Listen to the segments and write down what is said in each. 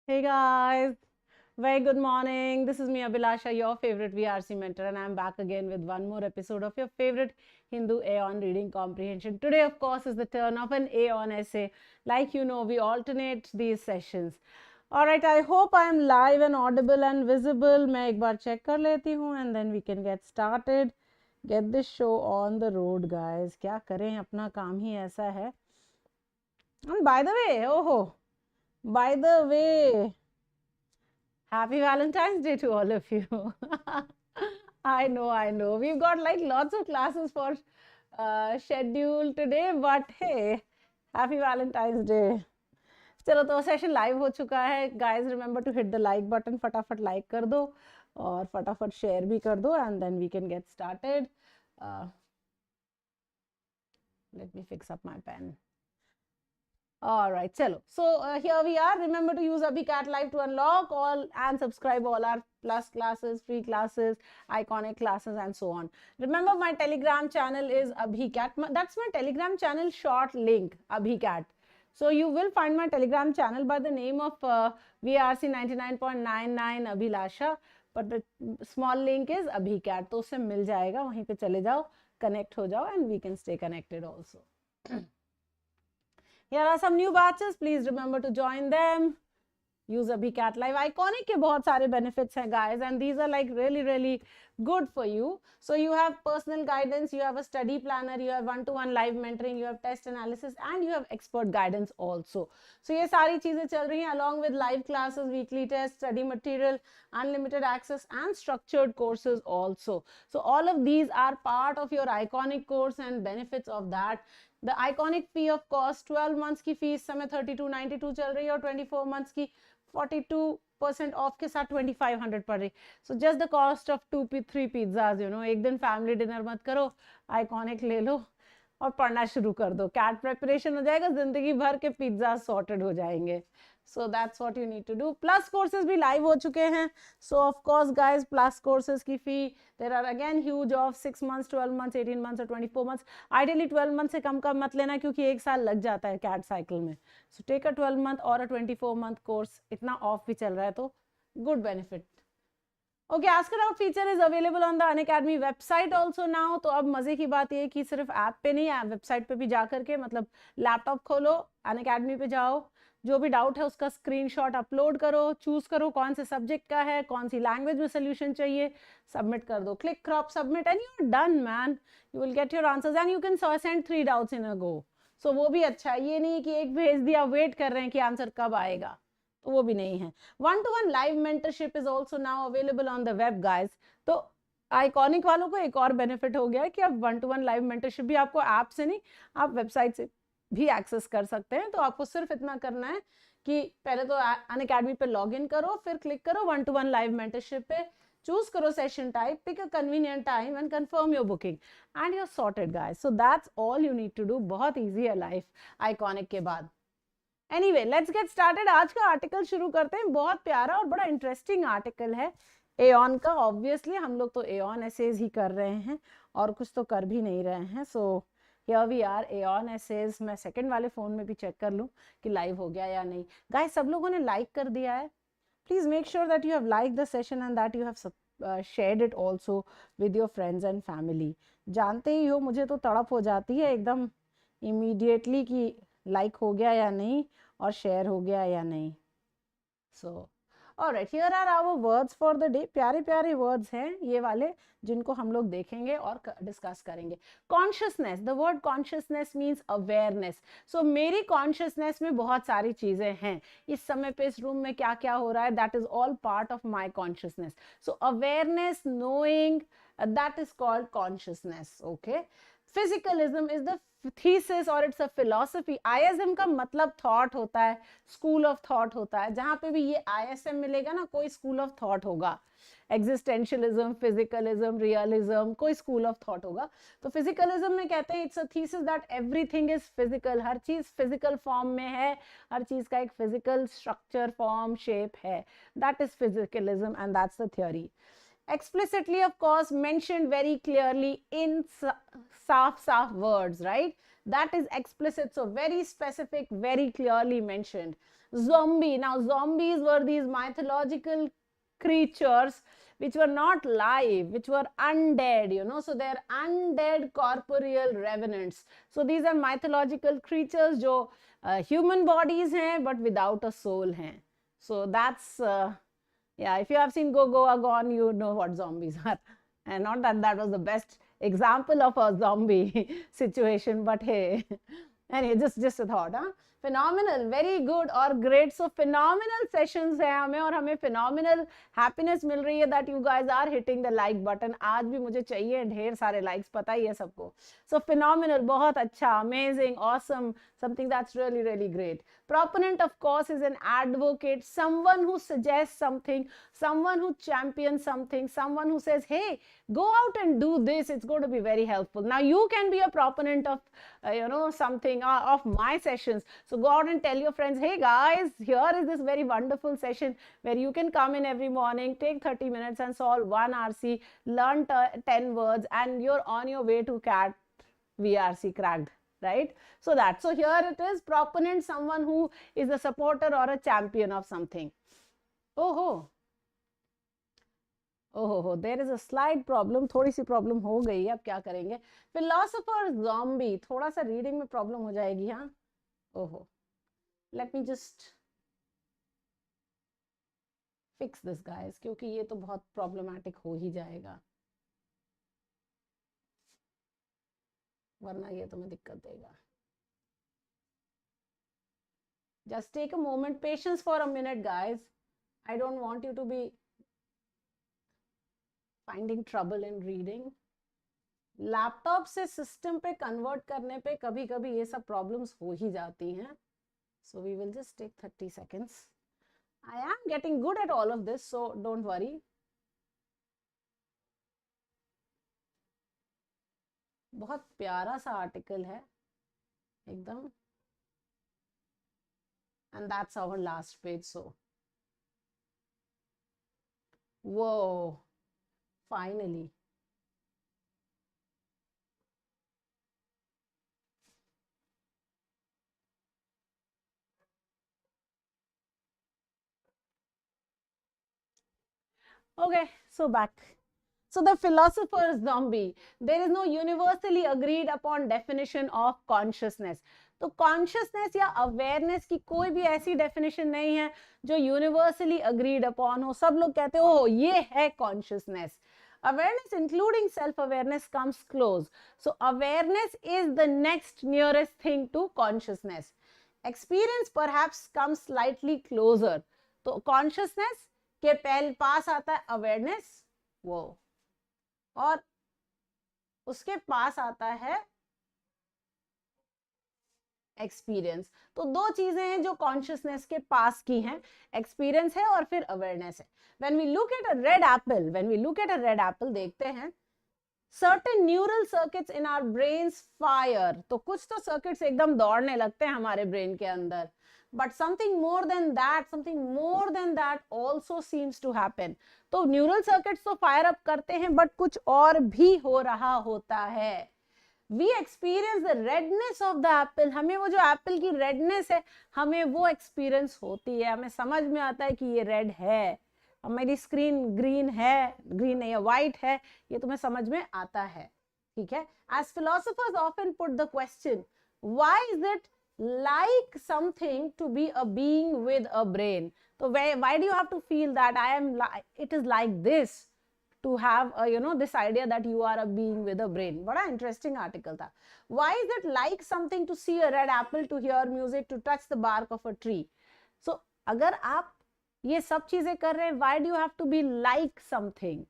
Hey guys, very good morning. This is me, Abhilasha, your favorite VRC mentor, and I'm back again with one more episode of your favorite Hindu AEON reading comprehension. Today, of course, is the turn of an AEON essay. Like you know, we alternate these sessions. All right, I hope I'm live and audible and visible. मैं एक बार check कर लेती हूँ and then we can get started. Get this show on the road, guys. क्या करें, अपना काम ही ऐसा है. And by the way, Happy Valentine's Day to all of you. I know. We've got like lots of classes for schedule today, but hey, Happy Valentine's Day. चलो तो session live हो चुका है. Guys, remember to hit the like button. फटाफट like कर दो और फटाफट share भी कर दो and then we can get started. Let me fix up my pen. All right, chalo. So here we are. Remember to use AbhiCat Live to unlock all and subscribe all our plus classes, free classes, iconic classes, and so on. Remember, my Telegram channel is AbhiCat. That's my Telegram channel short link, AbhiCat. So you will find my Telegram channel by the name of VRC 99.99 Abhilasha, but the small link is AbhiCat. तो उससे मिल जाएगा, वहीं पे चले जाओ, connect हो जाओ, and we can stay connected also. Here are some new batches. Please remember to join them. Use AbhiCat Live. Iconic के बहुत सारे benefits हैं, guys, and these are like really good for you. So you have personal guidance, you have a study planner, you have one-to-one live mentoring, you have test analysis, and you have expert guidance also. So ये सारी चीजें चल रही हैं along with live classes, weekly tests, study material, unlimited access, and structured courses also. So all of these are part of your iconic course and benefits of that. The iconic fee of cost 12 months की fees समय 3292 चल रही है और 24 months की 42% of के साथ 2500 पड़ रही. So just the cost of 2-3 pizzas, you know. एक दिन फैमिली डिनर मत करो, आइकॉनिक ले लो और पढ़ना शुरू कर दो. कैट प्रेपरेशन हो जाएगा, जिंदगी भर के पिज्जा सॉर्टेड हो जाएंगे. So that's what you need to do. Plus courses भी live हो चुके हैं. So of course guys, plus courses की fee there are again huge of 6 months, 12 months, 18 months और 24 months. Ideally 12 months से कम का मत लेना क्योंकि एक साल लग जाता है CAT cycle में. So take a 12 month or a 24 month course. इतना off भी चल रहा है तो good benefit. Okay, Ask It Out feature is available on the Unacademy website also now. तो अब मजे की बात ये है कि सिर्फ ऐप पे नहीं, वेबसाइट पे भी जा करके मतलब लैपटॉप खोलो, Unacademy पे जाओ, जो भी डाउट है उसका स्क्रीनशॉट अपलोड करो, चूज करो कौन से सब्जेक्ट का है, कौन सी लैंग्वेज में सोल्यूशन चाहिए, सबमिट कर दो, click crop submit and you are done man. You will get your answers and you can send 3 doubts in a go. So वो भी अच्छा है, ये नहीं कि एक भेज दिया वेट कर रहे हैं कि आंसर कब आएगा, तो वो भी नहीं है. 1-to-1 live mentorship is also now available on the web guys. तो आइकॉनिक वालों को एक और बेनिफिट हो गया है कि अब 1-to-1 लाइव मेंटरशिप भी आपको ऐप से नहीं, आप वेबसाइट से भी एक्सेस कर सकते हैं. तो आपको सिर्फ इतना करना है कि पहले तो अनअकैडमी पे लॉगिन करो, फिर क्लिक करो 1-to-1 लाइव मेंटरशिप पे, चूज करो session type, pick a convenient time and confirm your booking and you are sorted guys. So that's all you need to do. बहुत इजी है लाइफ आइकॉनिक के बाद. Anyway let's get started. आज का article शुरू करते हैं. बहुत प्यारा और बड़ा इंटरेस्टिंग आर्टिकल है एऑन का. ऑब्वियसली हम लोग तो एऑन एसेज ही कर रहे हैं और कुछ तो कर भी नहीं रहे हैं. सो Here we are, AEON essays. मैं सेकंड वाले फोन में भी चेक कर लूँ कि लाइव हो गया या नहीं. गाइस सब लोगों ने लाइक कर दिया है. Please make sure that you have like the session and that you have shared it also with your friends and family. जानते ही हो मुझे तो तड़प हो जाती है एकदम इमीडिएटली कि लाइक हो गया या नहीं और शेयर हो गया या नहीं. सो Alright, here are our words for the day. प्यारे प्यारे words हैं ये वाले जिनको हम लोग देखेंगे और डिस्कस करेंगे. Consciousness, the word consciousness means awareness. So मेरी consciousness में बहुत सारी चीजें हैं. इस समय पे इस रूम में क्या क्या हो रहा है, that is all part of my consciousness. So awareness, knowing, that is called consciousness. Okay. Physicalism is the thesis or it's a philosophy. ISM का मतलब thought होता है, school of thought होता है. जहाँ पे भी ये ISM मिलेगा ना, कोई school of thought होगा. Existentialism, physicalism, realism, कोई school of thought होगा. तो physicalism में कहते हैं it's a thesis that everything is physical. हर चीज physical form में है, हर चीज का एक physical structure, form, shape है. That is physicalism and that's the theory. Explicitly, of course, mentioned very clearly in saaf words, right? that is explicit, so very specific, very clearly mentioned. Zombie. Now zombies were these mythological creatures which were not live, which were undead, you know, so they're undead corporeal revenants. So these are mythological creatures जो human bodies हैं but without a soul हैं. So that's yeah, if you have seen Go Goa Gone, you know what zombies are. And not that that was the best example of a zombie situation, but hey, anyway, just a thought, huh? Phenomenal, very good or great. So phenomenal sessions है हमें और हमें phenomenal happiness मिल रही है that you guys are hitting the like button. आज भी मुझे चाहिए ढेर सारे likes, पता ही है सबको. So phenomenal, बहुत अच्छा, amazing, awesome, something that's really, really great. Proponent, of course, is an advocate, someone who suggests something, someone who champions something, someone who says, hey, go out and do this, it's going to be very helpful. Now you can be a proponent of you know, something of my sessions. So go out and tell your friends, hey guys, here is this very wonderful session where you can come in every morning, take 30 minutes and solve one RC, learn 10 words, and you're on your way to CAT VRC cracked, right? So here it is, proponent, someone who is a supporter or a champion of something. Oh, there is a slide problem, थोड़ी सी problem हो गई है, अब क्या करेंगे? Philosopher, zombie, थोड़ा सा reading में problem हो जाएगी, हाँ? Let me just fix this, guys, क्योंकि ये तो बहुत problematic हो ही जाएगा, वरना ये तुम्हें दिक्कत देगा. Just take a moment, patience for a minute, guys. I don't want you to be finding trouble in reading. Laptop से सिस्टम पे कन्वर्ट करने पे कभी कभी ये सब प्रॉब्लम्स हो ही जाती हैं. So we will just take 30 seconds. I am getting good at all of this, so don't worry. बहुत प्यारा सा आर्टिकल है एकदम. And that's our last page. So whoa, finally. Okay, so back. So the philosopher's zombie. There is no universally agreed upon definition of consciousness. तो consciousness या awareness की कोई भी ऐसी डेफिनेशन नहीं है जो यूनिवर्सली अग्रीड अपॉन हो. सब लोग कहते हो ये है consciousness. Awareness, including self-awareness, comes close. So awareness is the next nearest thing to consciousness. Experience perhaps comes slightly closer. तो consciousness के पास आता है awareness, वो, और उसके पास आता है एक्सपीरियंस. तो दो चीजें हैं जो कॉन्शियसनेस के पास की हैं, एक्सपीरियंस है और फिर अवेयरनेस है. When we look at a red apple, देखते हैं certain neural circuits in our brains fire. तो कुछ तो circuits एकदम दौड़ने लगते हैं हमारे brain के अंदर. But something more than that also seems to happen. तो neural circuits तो fire up करते हैं, but कुछ और भी हो रहा होता है. We experience the redness of the apple. हमें वो जो एप्पल की रेडनेस है, हमें वो एक्सपीरियंस होती है. हमें समझ में आता है कि ये रेड है. मेरी स्क्रीन ग्रीन है, ग्रीन नहीं है, व्हाइट है, ये तुम्हें समझ में आता है. ठीक है. As philosophers often put the question, why is it like something to be a being with a brain? So why do you have to feel that it is like this to have this idea that you are a being with a brain? बड़ा interesting article था. Why is it like something to see a red apple, to hear music, to touch the bark of a tree? So अगर आप ये सब चीजें कर रहे हैं, why do you have to be like something?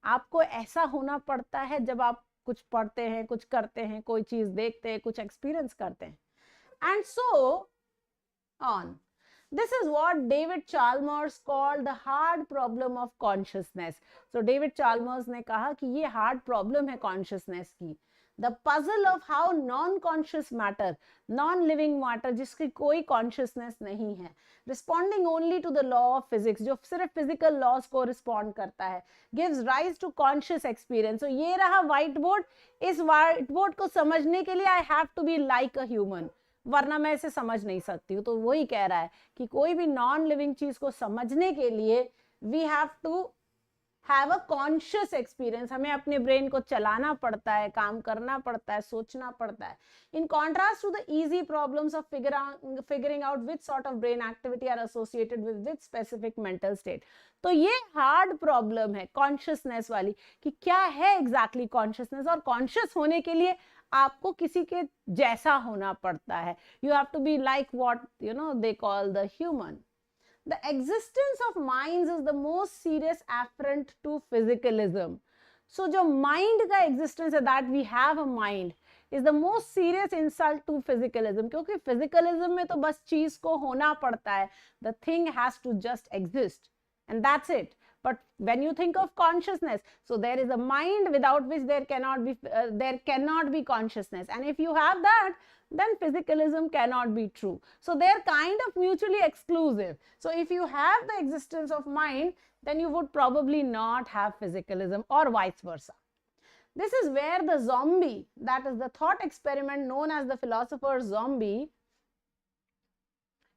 आपको ऐसा होना पड़ता है जब आप कुछ पढ़ते हैं, कुछ करते हैं, कोई चीज देखते हैं, कुछ एक्सपीरियंस करते हैं. And so on. This is what David Chalmers called the hard problem of consciousness. So David Chalmers ने कहा कि ये hard problem है consciousness की. The puzzle of how non conscious matter, non living matter जिसकी कोई कॉन्शियसनेस नहीं है, responding only to the law of physics, जो सिर्फ फिजिकल लॉज को रिस्पॉन्ड करता है, gives rise to conscious experience. तो ये रहा व्हाइट बोर्ड. इस व्हाइट बोर्ड को समझने के लिए I have to be like a human, वरना मैं इसे समझ नहीं सकती हूँ. तो वही कह रहा है कि कोई भी नॉन लिविंग चीज को समझने के लिए we have to have a conscious experience, हमें अपने ब्रेन को चलाना पड़ता है, काम करना पड़ता है, सोचना पड़ता है. In contrast to the easy problems of figuring out which sort of brain activity are associated with specific mental state. तो ये हार्ड प्रॉब्लम है कॉन्शियसनेस वाली कि क्या है एग्जैक्टली कॉन्शियसनेस, और कॉन्शियस होने के लिए आपको किसी के जैसा होना पड़ता है. You have to be like what they call the human. The existence of minds is the most serious affront to physicalism. So जो mind का existence है, that we have a mind, is the most serious insult to physicalism. क्योंकि physicalism में तो बस चीज को होना पड़ता है, the thing has to just exist and that's it. But when you think of consciousness, so there is a mind without which there cannot be consciousness, and if you have that, then physicalism cannot be true. So they're kind of mutually exclusive. So if you have the existence of mind, then you would probably not have physicalism, or vice versa. This is where the zombie, that is the thought experiment known as the philosopher's zombie,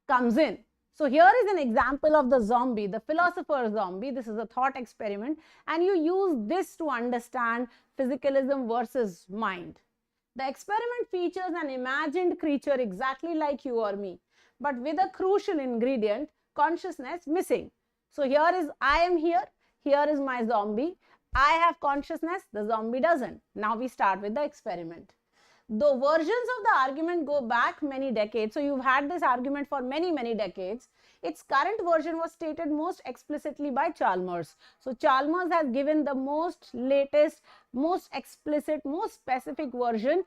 comes in. So here is an example of the zombie, the philosopher's zombie. This is a thought experiment, and you use this to understand physicalism versus mind. The experiment features an imagined creature exactly like you or me, but with a crucial ingredient, consciousness, missing. So here is, I am here is my zombie. I have consciousness, the zombie doesn't. Now we start with the experiment. The versions of the argument go back many decades. So you've had this argument for many, many decades. Its current version was stated most explicitly by Chalmers. So Chalmers has given the most latest, most explicit, most specific version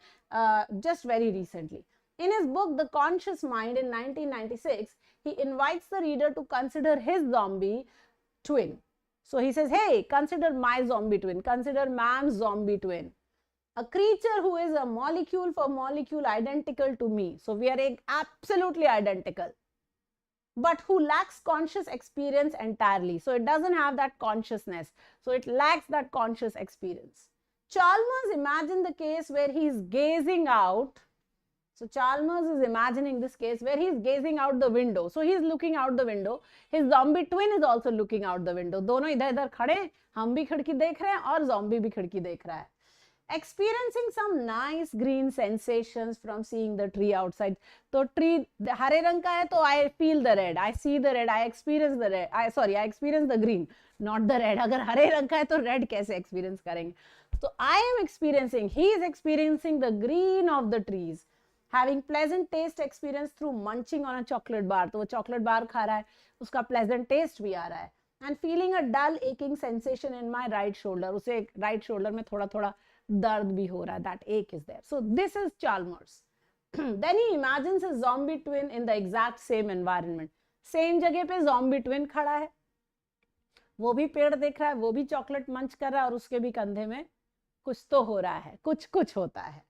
just very recently. In his book, The Conscious Mind in 1996, he invites the reader to consider his zombie twin. So he says, hey, consider my zombie twin, consider ma'am's zombie twin. A creature who is a molecule for molecule identical to me. So we are absolutely identical, but who lacks conscious experience entirely. So it doesn't have that consciousness. So it lacks that conscious experience. Chalmers imagined the case where he is gazing out. So Chalmers is imagining this case where he is gazing out the window. So he is looking out the window. His zombie twin is also looking out the window. दोनों इधर-इधर खड़े, हम भी खिड़की देख रहे हैं और zombie भी खिड़की देख रहा है. Experiencing some nice green sensations from seeing the tree outside. तो tree हरे रंग का है तो I feel the red, I see the red, I experience the red. I experience the green, not the red. अगर हरे रंग का है तो red कैसे experience करेंगे? तो I am experiencing, he is experiencing the green of the trees. Having pleasant taste experience through munching on a chocolate bar. तो वो chocolate bar खा रहा है, उसका pleasant taste भी आ रहा है. And feeling a dull aching sensation in my right shoulder. उसे right shoulder में थोड़ा-थोड़ा दर्द भी हो रहा है. That ache is there. So this is Chalmers. Then he imagines his zombie twin in the exact same environment. Same जगह पे zombie twin खड़ा है. वो भी पेड़ देख रहा है, वो भी chocolate munch कर रहा है और उसके भी कंधे में कुछ तो हो रहा है, कुछ होता है.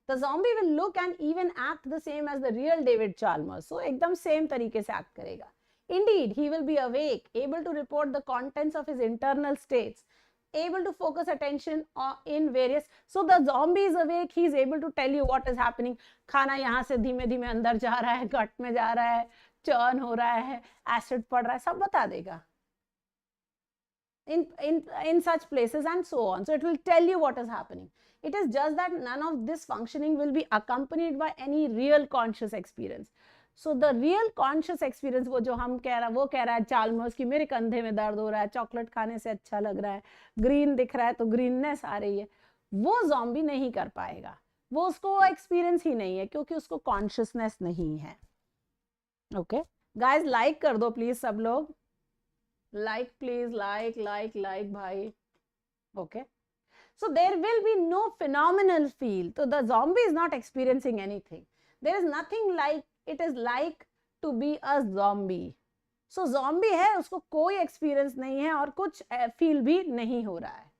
The zombie will look and even act the same as the real David Chalmers. So एकदम same तरीके से act करेगा. Indeed, he will be awake, able to report the contents of his internal states, able to focus attention in various. So the zombie is awake, he is able to tell you what is happening. खाना यहाँ से धीमे-धीमे अंदर जा रहा है, गट में जा रहा है, churn हो रहा है, acid पड़ रहा है, सब बता देगा. In such places and so on. So it will tell you what is happening. It is just that none of this functioning will be accompanied by any real conscious experience. So the real conscious experience, वो जो हम कह रहा है, वो कह रहा है चार्ल्मर्स कि मेरे कंधे में दर्द हो रहा है, चॉकलेट खाने से अच्छा लग रहा है, ग्रीन दिख रहा है तो ग्रीननेस आ रही है, वो ज़ॉम्बी नहीं कर पाएगा. वो उसको एक्सपीरियंस ही नहीं है क्योंकि उसको कॉन्शियसनेस नहीं है. ओके गाइस, लाइक कर दो प्लीज सब लोग. Like please, like भाई. Okay. So there will be no phenomenal feel. So the zombie is not experiencing anything. There is nothing like it is like to be a zombie. So zombie है, उसको कोई experience नहीं है और कुछ feel भी नहीं हो रहा है.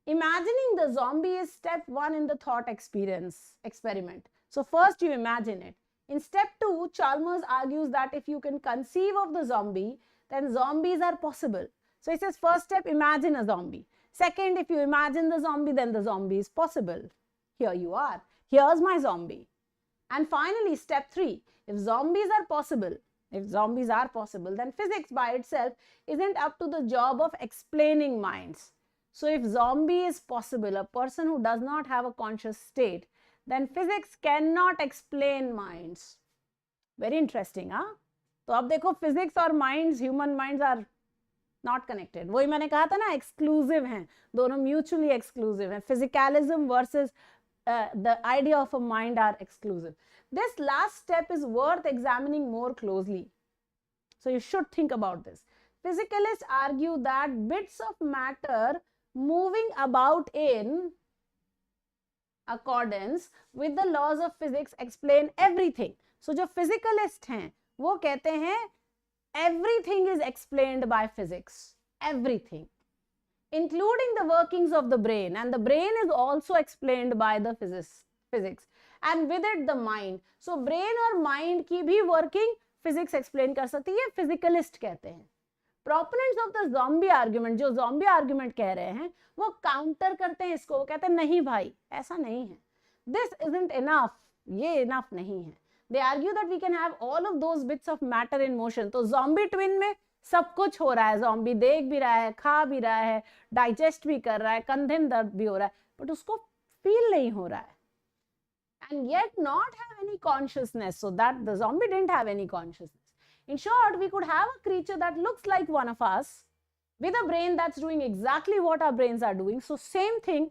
Imagining the zombie is step 1 in the thought experiment. So first you imagine it. In step 2, Chalmers argues that if you can conceive of the zombie, then zombies are possible. So he says first step, imagine a zombie. Second, if you imagine the zombie, then the zombie is possible. Here you are. Here's my zombie. And finally, step 3, if zombies are possible, then physics by itself isn't up to the job of explaining minds. So if zombie is possible, a person who does not have a conscious state, then physics cannot explain minds. Very interesting, huh? तो अब देखो physics और minds, human minds are not connected. वही मैंने कहा था ना, exclusive हैं, दोनों mutually exclusive हैं. Physicalism versus the idea of a mind are exclusive. This last step is worth examining more closely. So you should think about this. Physicalists argue that bits of matter moving about in accordance with the laws of physics explain everything. So जो physicalists हैं वो कहते हैं everything is explained by physics. Everything, including the workings of the brain, and the brain is also explained by the physics, and with it the mind. So brain और mind की भी working physics explain कर सकती है, physicalist कहते हैं. Proponents of the zombie argument, जो zombie argument कह रहे हैं, वो counter करते हैं इसको, वो कहते हैं नहीं भाई, ऐसा नहीं है. This isn't enough, ये enough नहीं है. They argue that we can have all of those bits of matter in motion. तो zombie twin में सब कुछ हो रहा है, zombie देख भी रहा है, खा भी रहा है, digest भी कर रहा है, कंधे में दर्द भी हो रहा है, but उसको feel नहीं हो रहा है. And yet not have any consciousness, so that the zombie didn't have any consciousness. In short, we could have a creature that looks like one of us with a brain that's doing exactly what our brains are doing. So same thing,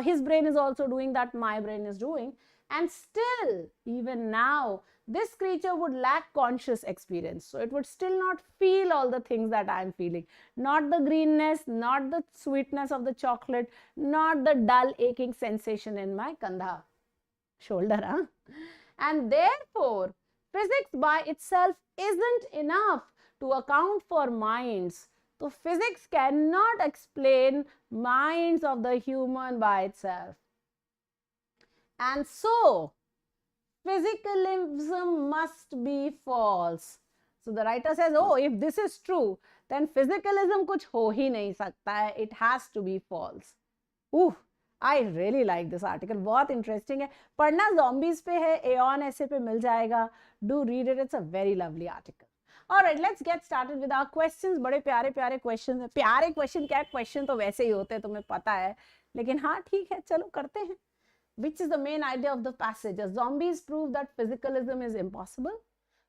his brain is also doing that my brain is doing. And still, even now, this creature would lack conscious experience. So it would still not feel all the things that I'm feeling. Not the greenness, not the sweetness of the chocolate, not the dull aching sensation in my kandha, shoulder. Huh? And therefore, physics by itself isn't enough to account for minds. So physics cannot explain minds of the human by itself. And so, physicalism must be false. So the writer says, oh, if this is true, then physicalism कुछ हो ही नहीं सकता है. It has to be false. Ooh, I really like this article. बहुत interesting है. पढ़ना zombies पे है, AEON essay पे मिल जाएगा. Do read it. It's a very lovely article. Alright, let's get started with our questions. बड़े प्यारे प्यारे questions हैं. प्यारे question क्या है? Question तो वैसे ही होते हैं, तुम्हें पता है. लेकिन हाँ ठीक है, चलो करते हैं. Which is the main idea of the passage? Zombies prove that physicalism is impossible.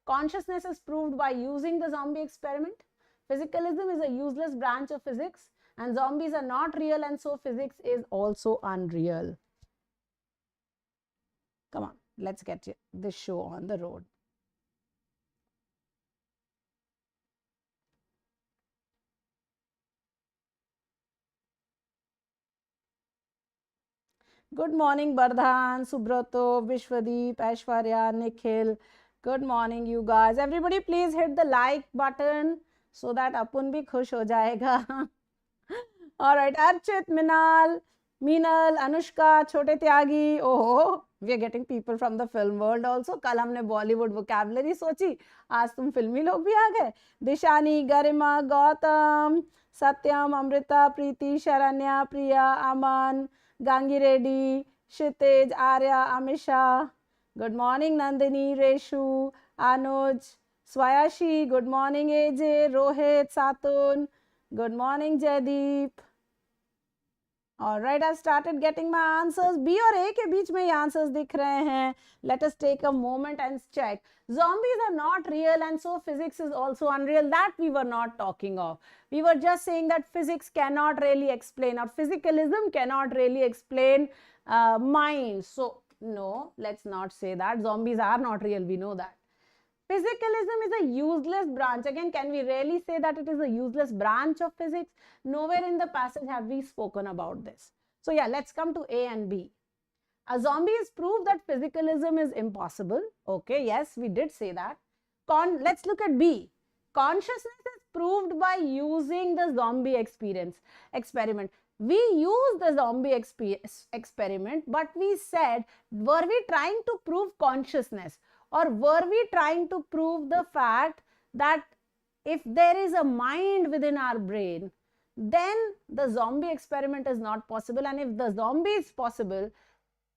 Consciousness is proved by using the zombie experiment. Physicalism is a useless branch of physics, and zombies are not real, and so physics is also unreal. Come on, let's get this show on the road. Good morning, Bardhan, Subrato, Vishwadeep, Aishwarya, Nikhil. Good morning, you guys. Everybody, please hit the like button so that Apun bhi khush ho jayega. All right, Archit, Meenal, Anushka, Chote Tyagi. Oh, we are getting people from the film world also. Kal humne Bollywood vocabulary sochi. Aaj tum filmi log bhi aa gaye. Dishani, Garima, Gautam, Satyam, Amrita, Preeti, Sharanya, Priya, Aman, Gangi Reddy, Kshitij, Arya, Amisha. Good morning, Nandini, Reshu, Anuj, Swayashi. Good morning, AJ, Rohit, Satun. Good morning, Jaideep. All right, I've started getting my answers. B और A के बीच में ये answers दिख रहे हैं. Let us take a moment and check. Zombies are not real, and so physics is also unreal. That we were not talking of. We were just saying that physics cannot really explain, or physicalism cannot really explain minds. So no, let's not say that. Zombies are not real. We know that. Physicalism is a useless branch. Again, can we really say that it is a useless branch of physics? Nowhere in the passage have we spoken about this. So yeah, let's come to A and B. A zombie is proof that physicalism is impossible. Okay, yes, we did say that. Let's look at B. Consciousness is proved by using the zombie experiment. We used the zombie experiment, but we said, were we trying to prove consciousness, or were we trying to prove the fact that if there is a mind within our brain, then the zombie experiment is not possible. And if the zombie is possible,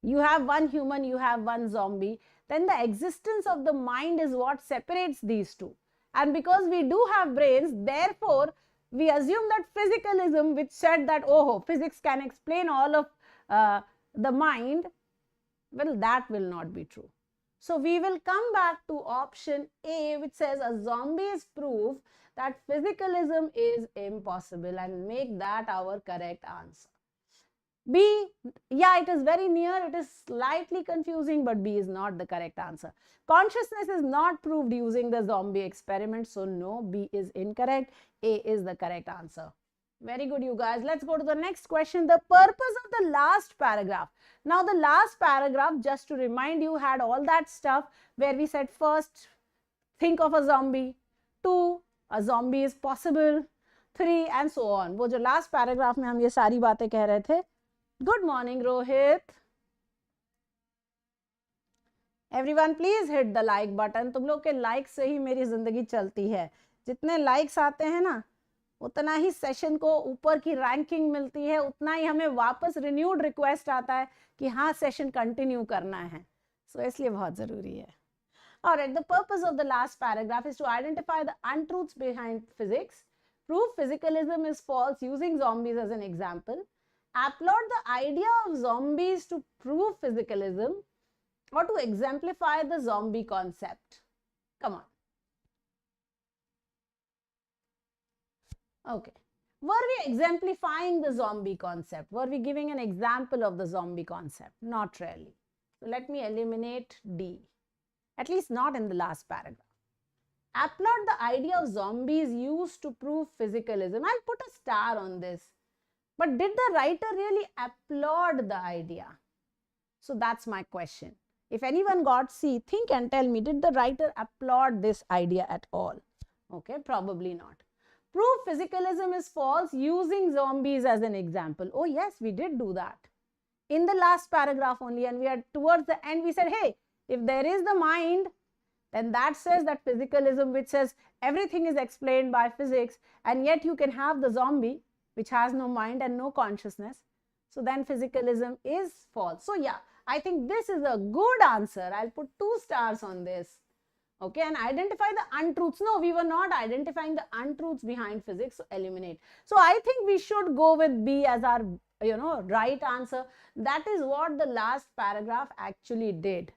you have one human, you have one zombie, then the existence of the mind is what separates these two. And because we do have brains, therefore, we assume that physicalism, which said that, oh, physics can explain all of the mind, well, that will not be true. So we will come back to option A, which says a zombie is proof that physicalism is impossible, and make that our correct answer. B, yeah, it is very near, it is slightly confusing, but B is not the correct answer. Consciousness is not proved using the zombie experiment, so no, B is incorrect. A is the correct answer. Very good, you guys. Let's go to the next question. The purpose of the last paragraph. Now, the last paragraph, just to remind you, had all that stuff where we said first, think of a zombie. 2, a zombie is possible. 3, and so on. वो जो last paragraph में हम ये सारी बातें कह रहे थे. Good morning, Rohit. Everyone, please hit the like button. तुम लोग के like से ही मेरी जिंदगी चलती है. जितने likes आते हैं ना, उतना ही सेशन को ऊपर की रैंकिंग मिलती है, उतना ही हमें वापस रिन्यूड रिक्वेस्ट आता है कि हाँ सेशन कंटिन्यू करना है. सो इसलिए बहुत जरूरी है. Alright, the purpose of the last paragraph is to identify the untruths behind physics, prove physicalism is false using zombies as an example, applaud the idea of zombies to prove physicalism, or to exemplify the zombie concept. Come on. Okay. Were we exemplifying the zombie concept? Were we giving an example of the zombie concept? Not really. So let me eliminate D. At least not in the last paragraph. Applaud the idea of zombies used to prove physicalism. I'll put a star on this. But did the writer really applaud the idea? So that's my question. If anyone got C, think and tell me, did the writer applaud this idea at all? Okay, probably not. Prove physicalism is false using zombies as an example. Oh yes, we did do that. In the last paragraph only, and we are towards the end, we said, hey, if there is the mind, then that says that physicalism, which says everything is explained by physics, and yet you can have the zombie, which has no mind and no consciousness. So then physicalism is false. So yeah, I think this is a good answer. I'll put 2 stars on this. Okay, and identify the untruths. No, we were not identifying the untruths behind physics, so eliminate. So I think we should go with B as our, right answer. That is what the last paragraph actually did.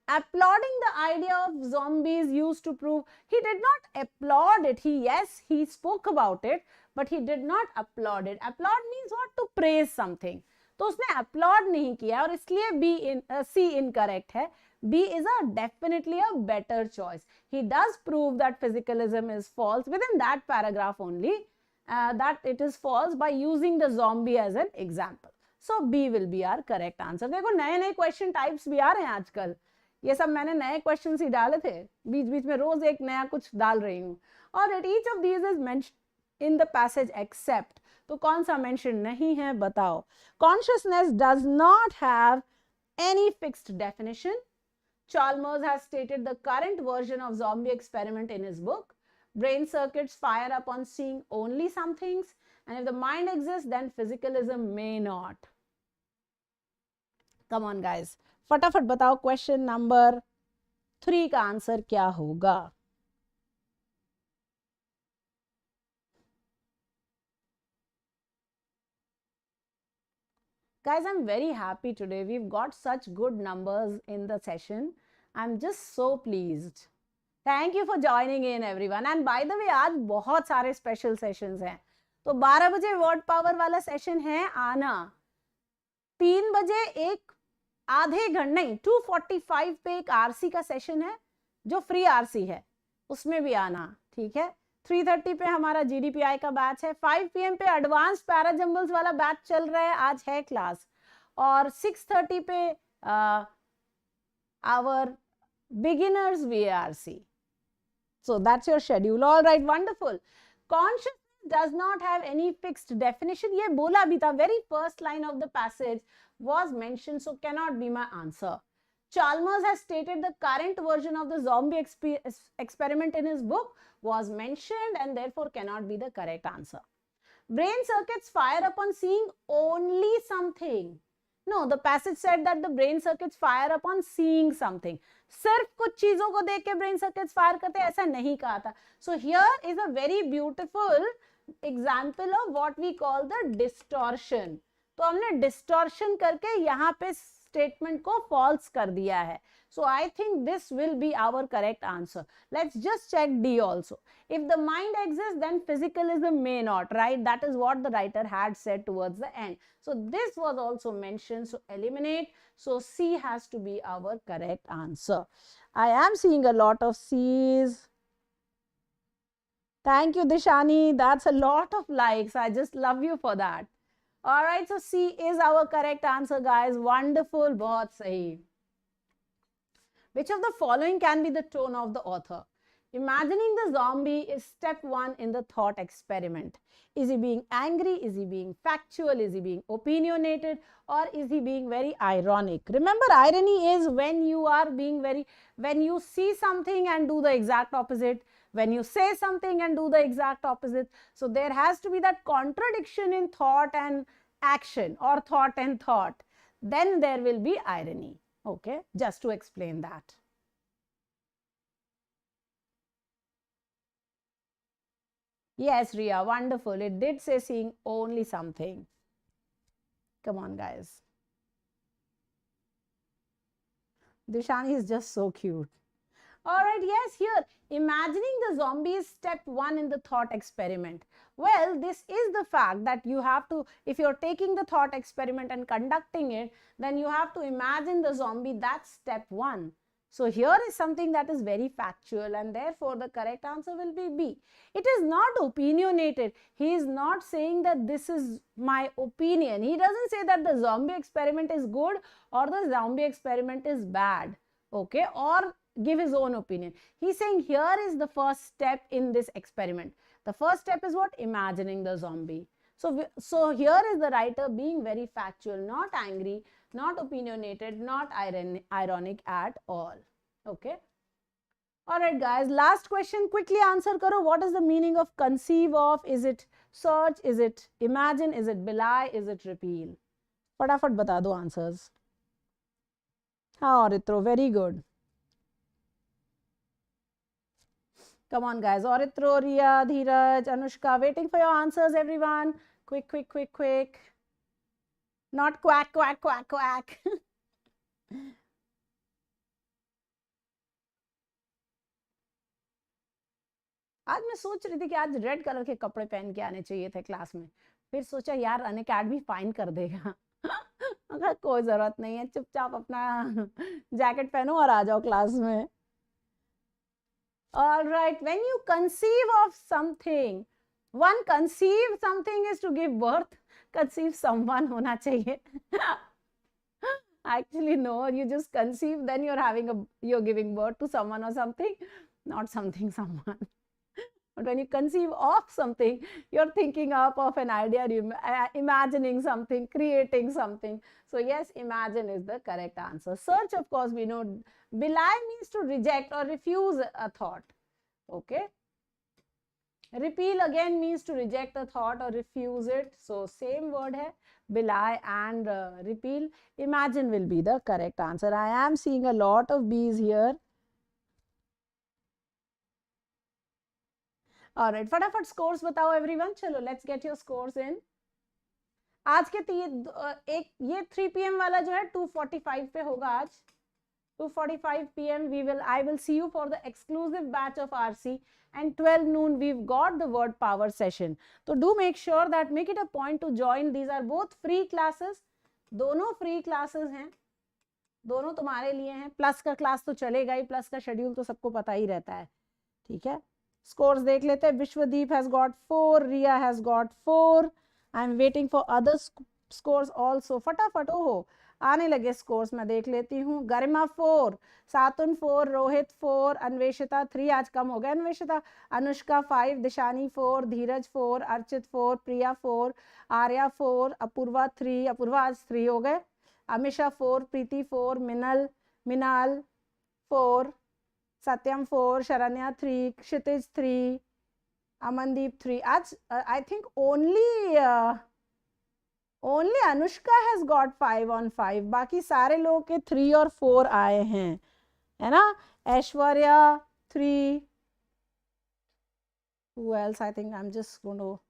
Applauding the idea of zombies used to prove, he did not applaud it. Yes, he spoke about it, but he did not applaud it. Applaud means what? To praise something. तो उसने applaud नहीं किया और इसलिए C incorrect है. B is definitely a better choice. He does prove that physicalism is false within that paragraph only, that it is false by using the zombie as an example. So B will be our correct answer. देखो नए question types भी आ रहे हैं आजकल. ये सब मैंने नए क्वेश्चंस ही डाले थे, बीच बीच में रोज एक नया कुछ डाल रही हूँ. और each of these is mentioned in the passage except. तो कौन सा mention नहीं है बताओ. Consciousness does not have any fixed definition. Chalmers has stated the current version of zombie experiment in his book. Brain circuits fire up on seeing only some things, and if the mind exists, then physicalism may not. Come on guys, फटाफट बताओ question number 3 का answer क्या होगा. Guys, I'm very happy today. We've got such good numbers in the session. I'm just so pleased. Thank you for joining in everyone. And by the way, आज बहुत सारे special sessions हैं. तो 12 बजे word power वाला session है आना. 3 बजे एक आधे घंटे नहीं 2:45 पे एक आरसी का सेशन है जो फ्री आरसी है, उसमें भी आना. ठीक है. 3:30 पे हमारा जीडीपीआई का बैच है. 5 PM पे एडवांस पैराजम्बल्स वाला बैच चल रहा है, आज है क्लास. और 6:30 पे our beginners VARC. So that's your schedule. All right, wonderful. Consciousness does not have any fixed definition. ये बोला भी था, very first line of the passage was mentioned, so cannot be my answer. Chalmers has stated the current version of the zombie experiment in his book was mentioned and therefore cannot be the correct answer. Brain circuits fire upon seeing only something. No, the passage said that the brain circuits fire upon seeing something. सिर्फ कुछ चीजों को देख के brain circuits fire करते, ऐसा नहीं कहा था. So here is a very beautiful example of what we call the distortion. तो हमने distortion करके यहाँ पे statement को false कर दिया है. So I think this will be our correct answer. Let's just check D also. If the mind exists, then physicalism may not, right? That is what the writer had said towards the end. So this was also mentioned. So eliminate. So C has to be our correct answer. I am seeing a lot of C's. Thank you, Dishani. That's a lot of likes. I just love you for that. All right. So C is our correct answer, guys. Wonderful. Bahut sahi. Which of the following can be the tone of the author? Imagining the zombie is step 1 in the thought experiment. Is he being angry? Is he being factual? Is he being opinionated? Or is he being very ironic? Remember, irony is when you are being when you see something and do the exact opposite, when you say something and do the exact opposite. So there has to be that contradiction in thought and action, or thought and thought. Then there will be irony. Okay, just to explain that. Yes, Ria, wonderful. It did say seeing only something. Come on, guys. Dishani is just so cute. All right, yes, here, imagining the zombie is step 1 in the thought experiment. Well, this is the fact that you have to, if you're taking the thought experiment and conducting it, then you have to imagine the zombie. That's step 1. So here is something that is very factual, and therefore the correct answer will be B. It is not opinionated. He is not saying that this is my opinion. He doesn't say that the zombie experiment is good or the zombie experiment is bad. Okay, or give his own opinion. He's saying here is the first step in this experiment. The first step is what? Imagining the zombie. So here is the writer being very factual, not angry, not opinionated, not ironic at all. Okay. All right, guys. Last question. Quickly answer karo. What is the meaning of conceive of? Is it search? Is it imagine? Is it belie? Is it repeal? Fatafat bata do answers. Auritro, very good. Come on, guys. Auritro, Ria, Dheeraj, Anushka, waiting for your answers, everyone. Quick, quick, quick, quick. Not quack, quack, quack, quack. आज मैं सोच रही थी कि आज red colour के कपड़े पहन के आने चाहिए थे क्लास में, फिर सोचा यार अनअकैडमी फाइन कर देगा। अगर कोई जरूरत नहीं है, चुपचाप अपना जैकेट पहनो और आ जाओ क्लास में। All right, when you conceive of something, one conceive something is to give birth. Conceive someone होना चाहिए. Actually, no, you just conceive, then you're giving birth to someone or something, not something, someone. But when you conceive of something, you're thinking up of an idea, imagining something, creating something. So yes, imagine is the correct answer. Search, of course, we know. Belie means to reject or refuse a thought. Okay. Repeal again means to reject a thought or refuse it. So same word hai. Belie and repeal. Imagine will be the correct answer. I am seeing a lot of B's here. All right, फटाफट scores बताओ everyone. चलो, let's get your scores in. आज के ये 3 PM वाला जो है 2:45 पे होगा आज. 2:45 PM I will see you for the exclusive batch of RC, and 12 noon we've got the word power session. So do make sure that make it a point to join. These are both free classes. दोनों free classes हैं. दोनों तुम्हारे लिए हैं. Plus का class तो चलेगा ही, plus का शेड्यूल तो सबको पता ही रहता है. ठीक है. Scores देख लेते हैं. Vishwadeep has got 4, Ria has got 4. I'm waiting for other scores also. फटाफट. ओहो, आने लगे स्कोर्स, मैं देख लेती हूँ। गरिमा 4, सातुन 4, रोहित 4, अन्वेषिता 3, आज कम हो गया अन्वेषिता, अनुष्का 5, दिशानी 4, धीरज 4, अर्चित 4, प्रिया 4, आर्या 4, अपूर्वा 3, अपूर्वा आज 3 हो गए, अमिशा 4, प्रीति 4, मिनाल 4, सत्यम 4, शरण्या 3, क्षितिज 3, अमनदीप 3. आज I think only Anushka has got 5 on 5. बाकी सारे लोगों के 3 और 4 आए हैं, है ना? Aishwarya 3. Who else? I think I'm just going to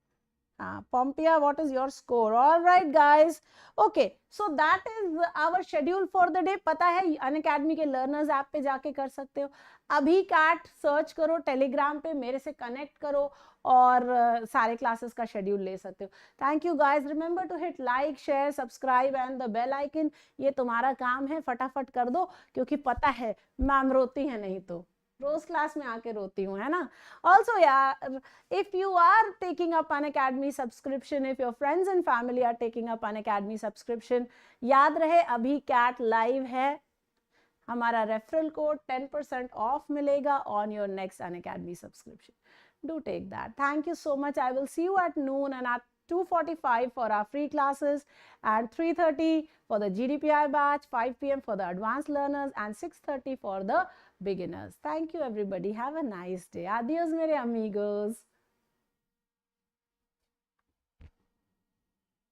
Pompia, what is your score? All right, guys. Okay, so that is our schedule for the day. पता है Unacademy के learners ऐप पे जाके कर सकते हो. अभी CAT सर्च करो, टेलीग्राम पे मेरे से कनेक्ट करो और सारे क्लासेस का शेड्यूल ले सकते हो. Thank you guys. Remember to hit like, share, subscribe and the bell icon. ये तुम्हारा काम है, फटाफट कर दो, क्योंकि पता है मैम रोती है नहीं तो रोज क्लास में आके रोती हूँ, है ना? ऑल्सो यार, if you are taking up Unacademy subscription, if your friends and family are taking up Unacademy subscription, याद रहे अभी CAT लाइव है, हमारा रेफरल कोड 10% ऑफ मिलेगा on your next Unacademy subscription. Do take that. Thank you so much. I will see you at noon and at 2:45 for our free classes, and 3:30 for the GDPI batch, 5 p.m. for the advanced learners, and 6:30 for the beginners. Thank you everybody. Have a nice day. Adios mere amigos.